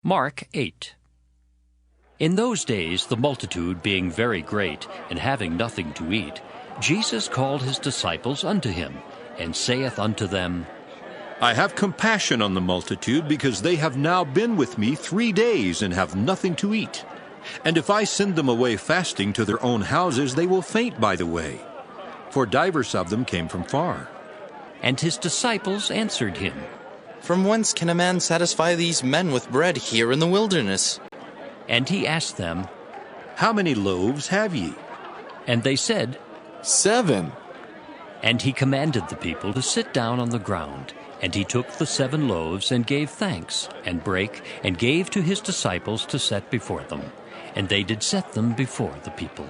Mark 8. In those days, the multitude being very great, and having nothing to eat, Jesus called his disciples unto him, and saith unto them, I have compassion on the multitude, because they have now been with me 3 days, and have nothing to eat. And if I send them away fasting to their own houses, they will faint by the way. For divers of them came from far. And his disciples answered him, From whence can a man satisfy these men with bread here in the wilderness? And he asked them, How many loaves have ye? And they said, 7. And he commanded the people to sit down on the ground. And he took the 7 loaves, and gave thanks, and brake, and gave to his disciples to set before them. And they did set them before the people.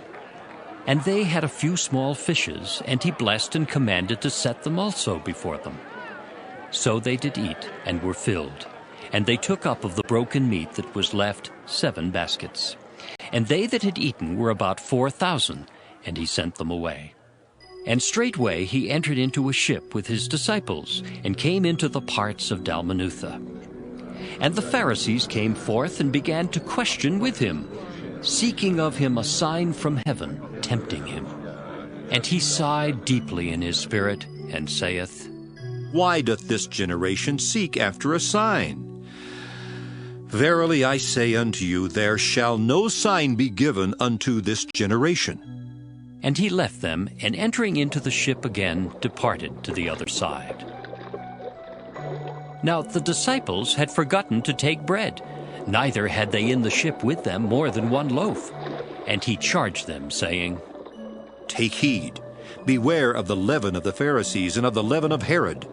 And they had a few small fishes, and he blessed and commanded to set them also before them. So they did eat, and were filled. And they took up of the broken meat that was left 7 baskets. And they that had eaten were about 4,000, and he sent them away. And straightway he entered into a ship with his disciples, and came into the parts of Dalmanutha. And the Pharisees came forth, and began to question with him, seeking of him a sign from heaven, tempting him. And he sighed deeply in his spirit, and saith, Why doth this generation seek after a sign? Verily I say unto you, there shall no sign be given unto this generation. And he left them, and entering into the ship again, departed to the other side. Now the disciples had forgotten to take bread, neither had they in the ship with them more than 1 loaf. And he charged them, saying, Take heed, beware of the leaven of the Pharisees, and of the leaven of Herod.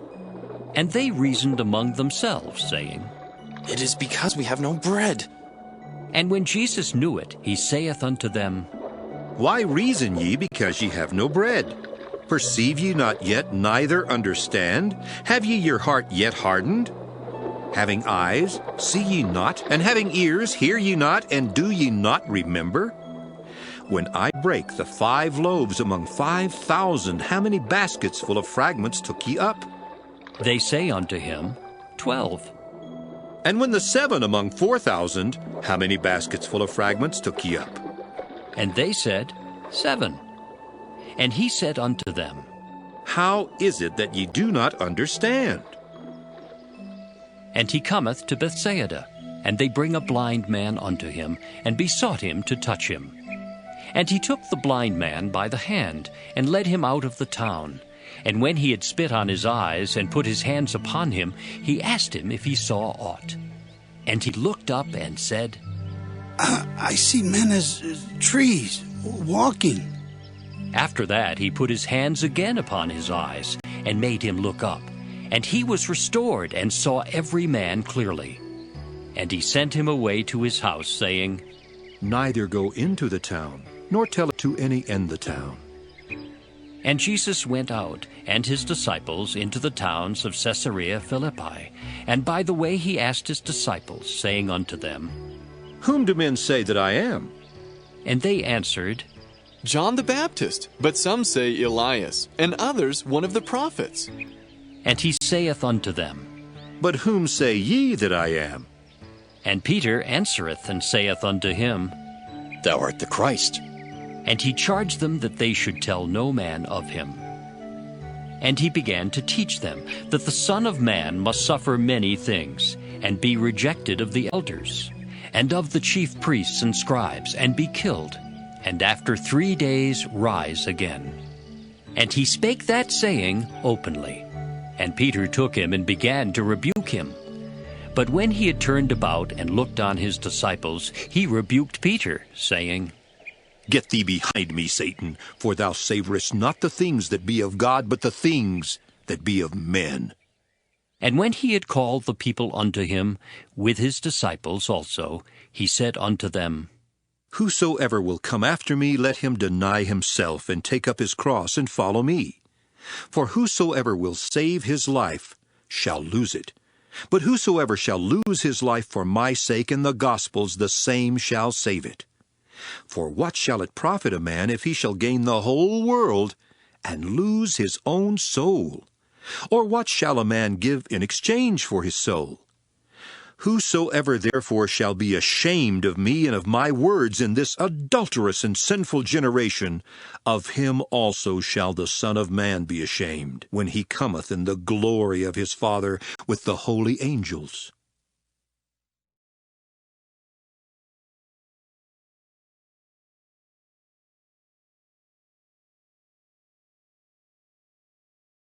And they reasoned among themselves, saying, It is because we have no bread. And when Jesus knew it, he saith unto them, Why reason ye because ye have no bread? Perceive ye not yet, neither understand? Have ye your heart yet hardened? Having eyes, see ye not? And having ears, hear ye not? And do ye not remember? When I brake the 5 loaves among 5,000, how many baskets full of fragments took ye up? They say unto him, 12. And when the 7 among 4,000, how many baskets full of fragments took ye up? And they said, 7. And he said unto them, How is it that ye do not understand? And he cometh to Bethsaida, and they bring a blind man unto him, and besought him to touch him. And he took the blind man by the hand, and led him out of the town. And when he had spit on his eyes, and put his hands upon him, he asked him if he saw aught. And he looked up and said, I see men as trees, walking. After that he put his hands again upon his eyes, and made him look up. And he was restored, and saw every man clearly. And he sent him away to his house, saying, Neither go into the town, nor tell it to any in the town. And Jesus went out, and his disciples, into the towns of Caesarea Philippi. And by the way he asked his disciples, saying unto them, Whom do men say that I am? And they answered, John the Baptist, but some say Elias, and others one of the prophets. And he saith unto them, But whom say ye that I am? And Peter answereth and saith unto him, Thou art the Christ. And he charged them that they should tell no man of him. And he began to teach them that the Son of Man must suffer many things, and be rejected of the elders, and of the chief priests and scribes, and be killed, and after 3 days rise again. And he spake that saying openly. And Peter took him and began to rebuke him. But when he had turned about and looked on his disciples, he rebuked Peter, saying, Get thee behind me, Satan, for thou savorest not the things that be of God, but the things that be of men. And when he had called the people unto him, with his disciples also, he said unto them, Whosoever will come after me, let him deny himself, and take up his cross, and follow me. For whosoever will save his life shall lose it. But whosoever shall lose his life for my sake and the gospel's, the same shall save it. For what shall it profit a man if he shall gain the whole world and lose his own soul? Or what shall a man give in exchange for his soul? Whosoever therefore shall be ashamed of me and of my words in this adulterous and sinful generation, of him also shall the Son of Man be ashamed, when he cometh in the glory of his Father with the holy angels.